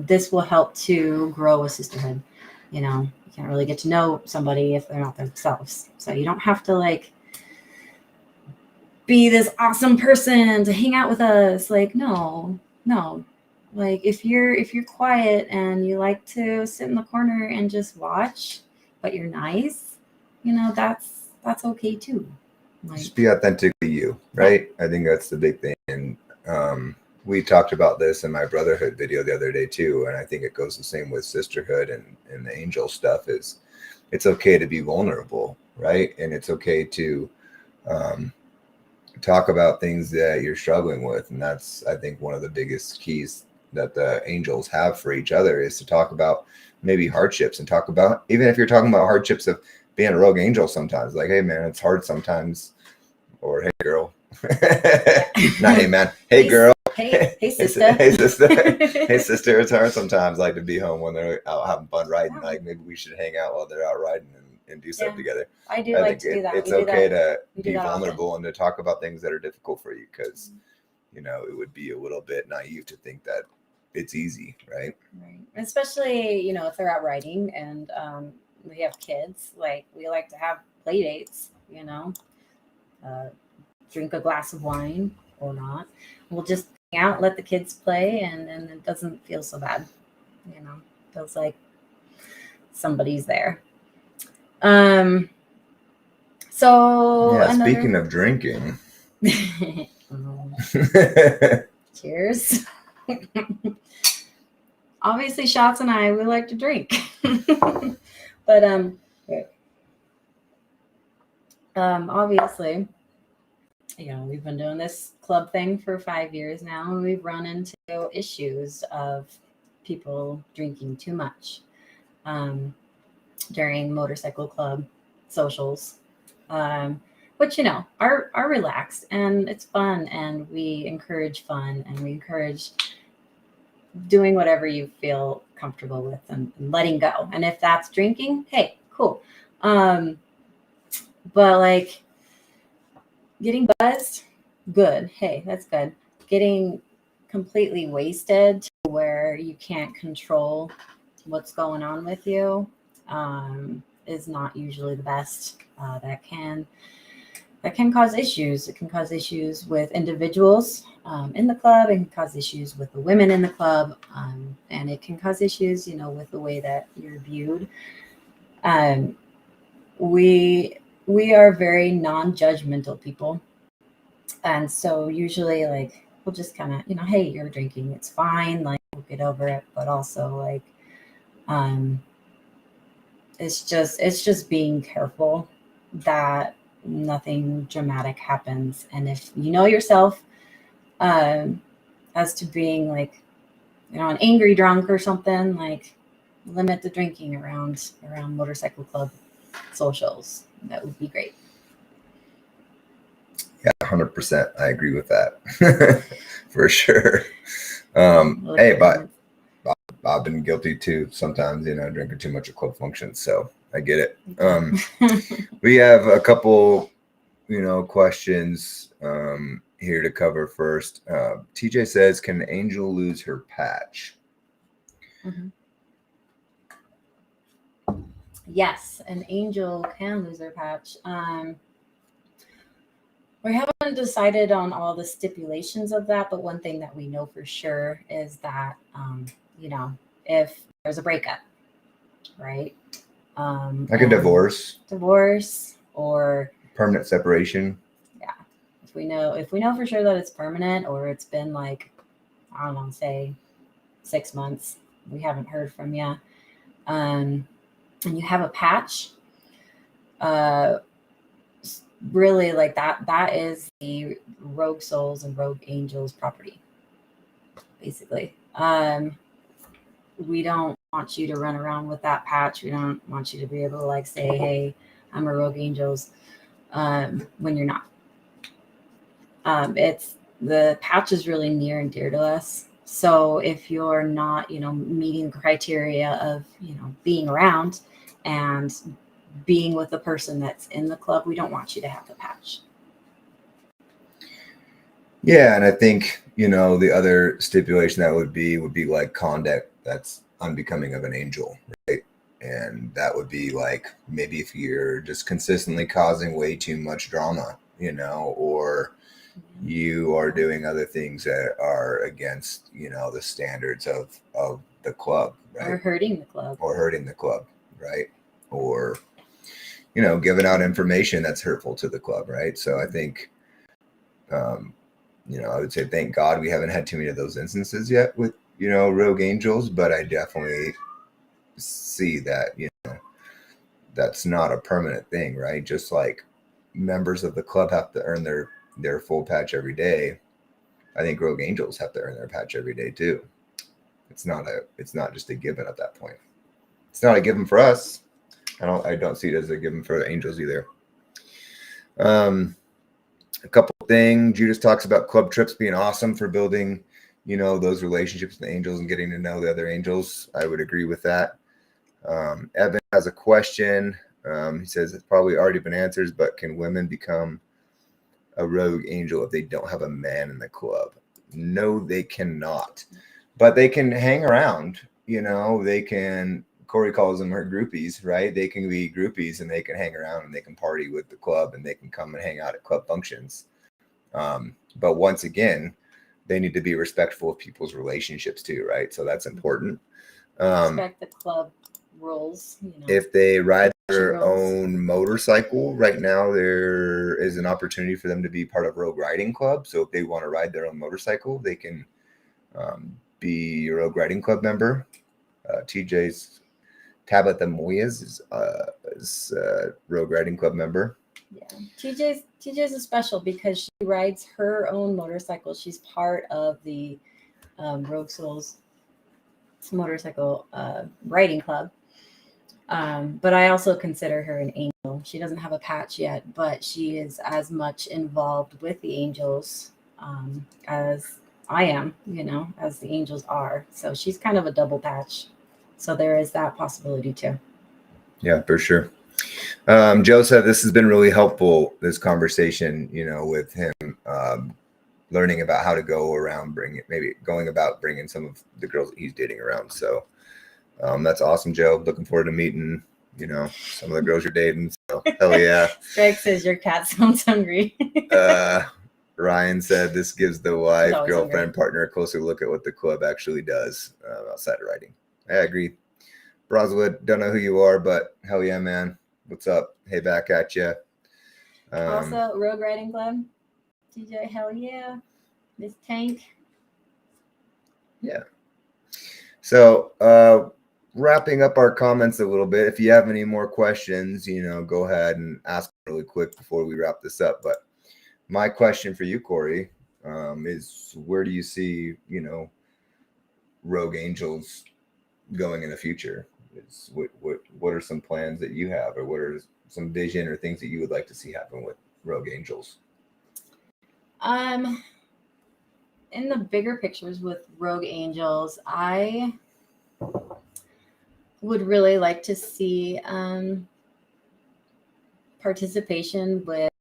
Speaker 2: this will help to grow a sisterhood. You can't really get to know somebody if they're not themselves. So you don't have to like be this awesome person to hang out with us. Like, no. Like if you're quiet and you like to sit in the corner and just watch, but you're nice, that's okay too. Like,
Speaker 1: just be authentically you, right? I think that's the big thing. And we talked about this in my brotherhood video the other day too, and I think it goes the same with sisterhood and the angel stuff. Is it's okay to be vulnerable, right? And it's okay to talk about things that you're struggling with, and that's, I think, one of the biggest keys that the angels have for each other is to talk about maybe hardships, and talk about, even if you're talking about hardships of being a rogue angel sometimes, like, hey man, it's hard sometimes, or hey girl. Not hey man, hey girl.
Speaker 2: Hey sister.
Speaker 1: Hey sister. Hey sister, it's hard sometimes, like, to be home when they're out having fun riding. Like maybe we should hang out while they're out riding and do stuff together.
Speaker 2: I like to do that.
Speaker 1: It's okay to be vulnerable and to talk about things that are difficult for you, because it would be a little bit naive to think that it's easy, right?
Speaker 2: Right. Especially, if they're out riding and we have kids, like we like to have play dates, drink a glass of wine or not. We'll just hang out, let the kids play, and it doesn't feel so bad. Feels like somebody's there. So
Speaker 1: yeah, speaking of drinking.
Speaker 2: Cheers. Obviously, Shots and I, we like to drink. But obviously, we've been doing this club thing for 5 years now, and we've run into issues of people drinking too much during motorcycle club socials, which are relaxed and it's fun, and we encourage fun, and we encourage doing whatever you feel comfortable with and letting go. And if that's drinking, hey, cool. But like getting buzzed, good. Hey, that's good. Getting completely wasted to where you can't control what's going on with you is not usually the best. That can cause issues. It can cause issues with individuals in the club. It can cause issues with the women in the club, and it can cause issues, with the way that you're viewed. We are very non-judgmental people, and so usually, like, we'll just kind of, hey, you're drinking, it's fine, like, we'll get over it. But also, like, it's just being careful that nothing dramatic happens. And if you know yourself as to being like, an angry drunk or something, like, limit the drinking around motorcycle club socials. That would be great.
Speaker 1: Yeah, 100%. I agree with that. For sure. Hey, but I've been guilty too sometimes, drinking too much at club functions. So I get it. We have a couple, questions here to cover first. TJ says, can Angel lose her patch?
Speaker 2: Mm-hmm. Yes, an angel can lose their patch. We haven't decided on all the stipulations of that, but one thing that we know for sure is that, if there's a breakup, right?
Speaker 1: Like a divorce
Speaker 2: or
Speaker 1: permanent separation.
Speaker 2: Yeah. If we know for sure that it's permanent, or it's been like, I don't know, say 6 months, we haven't heard from you, and you have a patch, really, like that is the rogue souls and rogue angels property, basically. We don't want you to run around with that patch. We don't want you to be able to like say, hey, I'm a rogue angels, when you're not. It's the patch is really near and dear to us. So if you're not, meeting the criteria of, being around and being with the person that's in the club, we don't want you to have the patch.
Speaker 1: Yeah, and I think, the other stipulation that would be like conduct that's unbecoming of an angel, right? And that would be like, maybe if you're just consistently causing way too much drama, or you are doing other things that are against, the standards of the club, right?
Speaker 2: Or hurting the club.
Speaker 1: Right? Or, giving out information that's hurtful to the club, right? So I think, I would say thank God we haven't had too many of those instances yet with, rogue angels, but I definitely see that, that's not a permanent thing, right? Just like members of the club have to earn their full patch every day, I think rogue angels have to earn their patch every day too. It's not just a given at that point. It's not a given for us. I don't see it as a given for the angels either. A couple things. Judas talks about club trips being awesome for building, those relationships with the angels and getting to know the other angels. I would agree with that. Evan has a question. He says it's probably already been answered, but can women become a rogue angel if they don't have a man in the club? No, they cannot. But they can hang around. They can. Corey calls them her groupies, right? They can be groupies and they can hang around and they can party with the club and they can come and hang out at club functions. But once again, they need to be respectful of people's relationships too, right? So that's important.
Speaker 2: Respect the club rules.
Speaker 1: If they ride their own motorcycle, right now there is an opportunity for them to be part of Rogue Riding Club. So if they want to ride their own motorcycle, they can be a Rogue Riding Club member. TJ's Tabitha Moyes is Rogue Riding Club member.
Speaker 2: Yeah, TJ's is special because she rides her own motorcycle. She's part of the Rogue Souls motorcycle riding club. But I also consider her an angel. She doesn't have a patch yet, but she is as much involved with the angels as I am, as the angels are. So she's kind of a double patch. So there is that possibility too.
Speaker 1: Yeah, for sure. Joe said this has been really helpful, this conversation, with him learning about how to go around bringing some of the girls that he's dating around. So that's awesome, Joe. Looking forward to meeting, some of the girls you're dating. So hell yeah.
Speaker 2: Strike says your cat sounds hungry.
Speaker 1: Ryan said this gives the wife, girlfriend, partner a closer look at what the club actually does outside of riding. I agree. Broswood, don't know who you are, but hell yeah, man. What's up? Hey, back at you.
Speaker 2: Also, Rogue Riding Club. TJ, hell yeah. Miss Tank.
Speaker 1: Yeah. So, wrapping up our comments a little bit. If you have any more questions, go ahead and ask really quick before we wrap this up. But my question for you, Corey, is where do you see, Rogue Angels going in the future? What are some plans that you have, or what are some vision or things that you would like to see happen with Rogue Angels?
Speaker 2: In the bigger pictures with Rogue Angels, I would really like to see participation with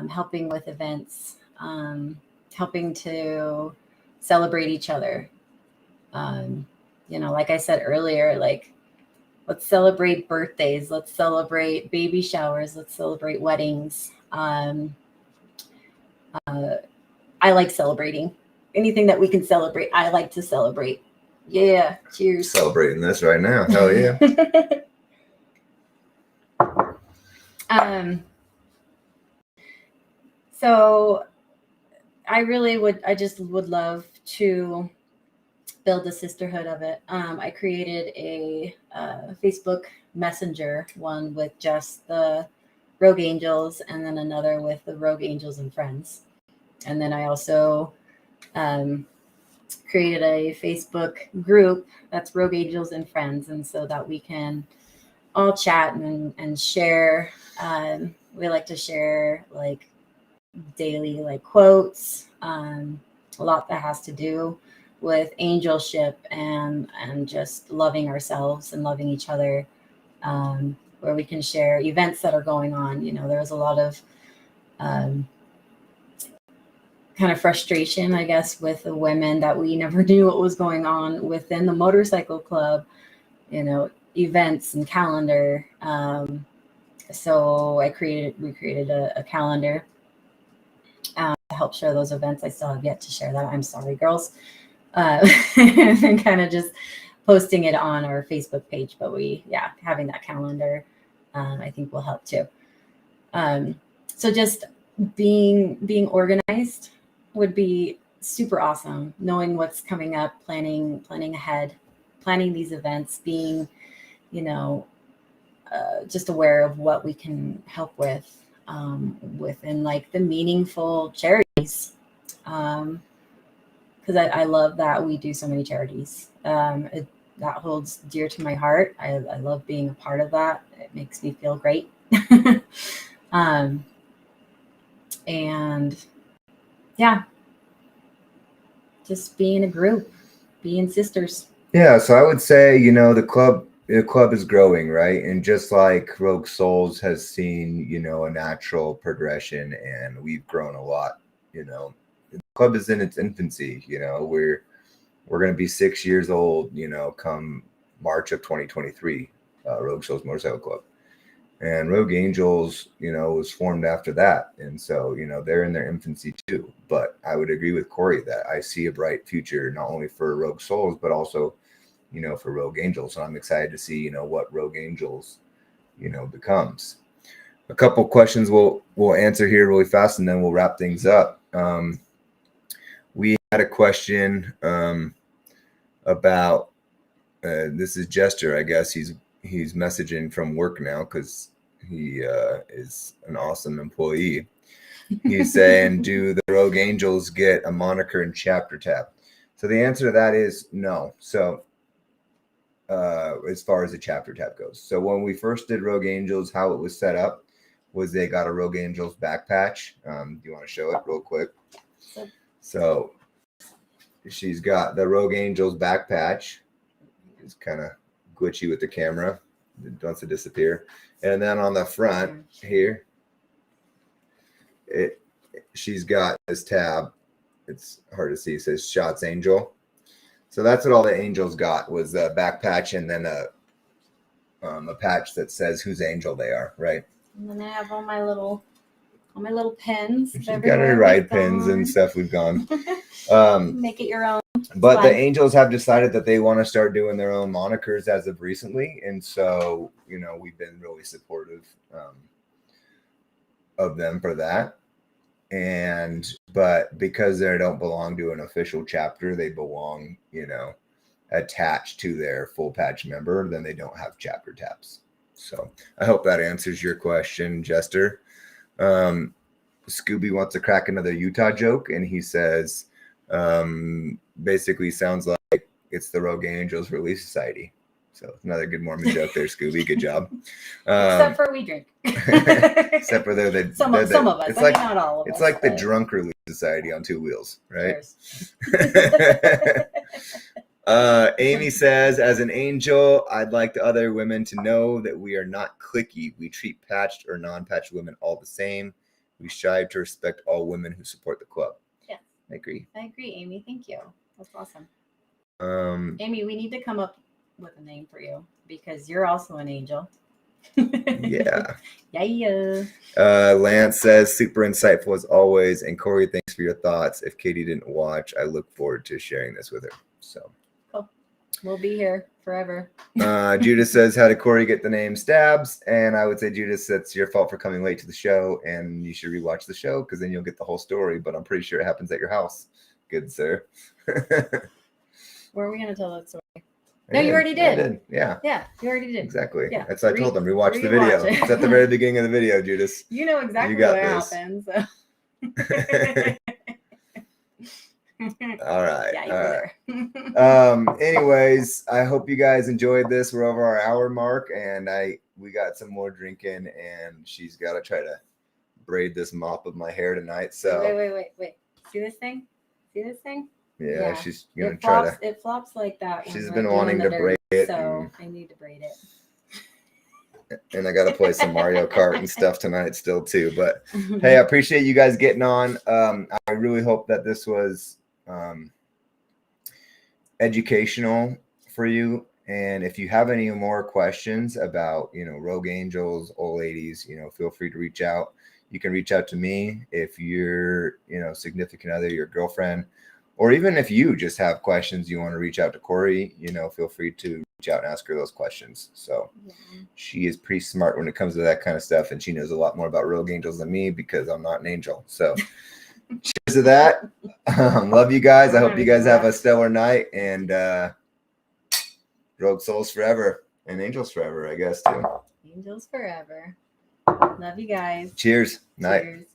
Speaker 2: helping with events, helping to celebrate each other. Like I said earlier, like, let's celebrate birthdays, let's celebrate baby showers, let's celebrate weddings. I like celebrating. Anything that we can celebrate, I like to celebrate. Yeah, cheers.
Speaker 1: Celebrating this right now. Hell yeah.
Speaker 2: So I just would love to build a sisterhood of it. I created a Facebook Messenger, one with just the Rogue Angels, and then another with the Rogue Angels and Friends. And then I also created a Facebook group that's Rogue Angels and Friends, and so that we can all chat and share. We like to share like daily like quotes, a lot that has to do with angelship and just loving ourselves and loving each other, where we can share events that are going on. There was a lot of kind of frustration, I guess, with the women that we never knew what was going on within the motorcycle club, events and calendar. So we created a calendar to help share those events. I still have yet to share that. I'm sorry, girls. And kind of just posting it on our Facebook page, but having that calendar, I think will help too. So just being organized would be super awesome. Knowing what's coming up, planning ahead, planning these events, being, just aware of what we can help with within like the meaningful charities. Because I love that we do so many charities. That holds dear to my heart. I love being a part of that. It makes me feel great. And yeah, just being a group, being sisters.
Speaker 1: Yeah, so I would say, the club is growing, right? And just like Rogue Souls has seen, a natural progression, and we've grown a lot. The club is in its infancy. We're going to be 6 years old, come March of 2023, Rogue Souls Motorcycle Club. And Rogue Angels, was formed after that. And so, they're in their infancy too. But I would agree with Corey that I see a bright future, not only for Rogue Souls, but also, for Rogue Angels. And I'm excited to see, what Rogue Angels, becomes. A couple questions we'll answer here really fast, and then we'll wrap things up. We had a question about, this is Jester, I guess. He's messaging from work now because he is an awesome employee. He's saying, do the Rogue Angels get a moniker and chapter tab? So the answer to that is no. So as far as the chapter tab goes. So when we first did Rogue Angels, how it was set up was they got a Rogue Angels back patch. Do you want to show it real quick? So she's got the Rogue Angels back patch. It's kind of glitchy with the camera. It wants to disappear. And then on the front here, she's got this tab. It's hard to see. It says Shots Angel. So that's what all the angels got, was a back patch and then a patch that says whose angel they are, right?
Speaker 2: And then I have all my little pins.
Speaker 1: She's got her ride pins and stuff we've gone.
Speaker 2: Make it your own.
Speaker 1: But the angels have decided that they want to start doing their own monikers as of recently. And so, we've been really supportive of them for that. But because they don't belong to an official chapter, they belong, attached to their full patch member, then they don't have chapter tabs. So I hope that answers your question, Jester. Scooby wants to crack another Utah joke, and he says, basically sounds like it's the Rogue Angels Relief Society. So another good Mormon joke there, Scooby. Good job.
Speaker 2: Except for we drink.
Speaker 1: Except for some of us.
Speaker 2: It's like, not all of us.
Speaker 1: It's like the Drunk Relief Society on two wheels, right? Amy says, as an angel, I'd like the other women to know that we are not cliquey. We treat patched or non-patched women all the same. We strive to respect all women who support the club.
Speaker 2: Yeah.
Speaker 1: I agree.
Speaker 2: I agree, Amy. Thank you. That's awesome.
Speaker 1: Amy,
Speaker 2: we need to come up with a name for you because you're also an angel.
Speaker 1: Yeah.
Speaker 2: Yeah.
Speaker 1: Lance says, super insightful as always. And Corey, thanks for your thoughts. If Katie didn't watch, I look forward to sharing this with her. So
Speaker 2: cool. We'll be here forever.
Speaker 1: Judas says, how did Corey get the name Stabs? And I would say, Judas, that's your fault for coming late to the show. And you should rewatch the show because then you'll get the whole story. But I'm pretty sure it happens at your house. Good, sir.
Speaker 2: Where are we going to tell that story? No, you already did.
Speaker 1: I did. Yeah.
Speaker 2: Yeah, you already did.
Speaker 1: Exactly.
Speaker 2: Yeah.
Speaker 1: That's what I told them. Rewatch the video. It's at the very beginning of the video, Judas.
Speaker 2: You know exactly
Speaker 1: got
Speaker 2: what
Speaker 1: this.
Speaker 2: happens.
Speaker 1: All right.
Speaker 2: Yeah, you were there.
Speaker 1: Anyways, I hope you guys enjoyed this. We're over our hour mark, and we got some more drinking, and she's got to try to braid this mop of my hair tonight. So
Speaker 2: wait. See this thing?
Speaker 1: Yeah, she's gonna try to.
Speaker 2: It flops like that.
Speaker 1: She's been wanting to braid it,
Speaker 2: so I need to braid it.
Speaker 1: And I got to play some Mario Kart and stuff tonight still too. But hey, I appreciate you guys getting on. I really hope that this was educational for you. And if you have any more questions about, rogue angels, old ladies, feel free to reach out. You can reach out to me if you're, significant other, your girlfriend, or even if you just have questions you want to reach out to Corey, feel free to reach out and ask her those questions. So she is pretty smart when it comes to that kind of stuff. And she knows a lot more about rogue angels than me because I'm not an angel. So cheers to that. Love you guys. I hope you guys have a stellar night, and rogue souls forever and angels forever, I guess, too.
Speaker 2: Angels forever. Love you guys.
Speaker 1: Cheers. Night.
Speaker 2: Cheers.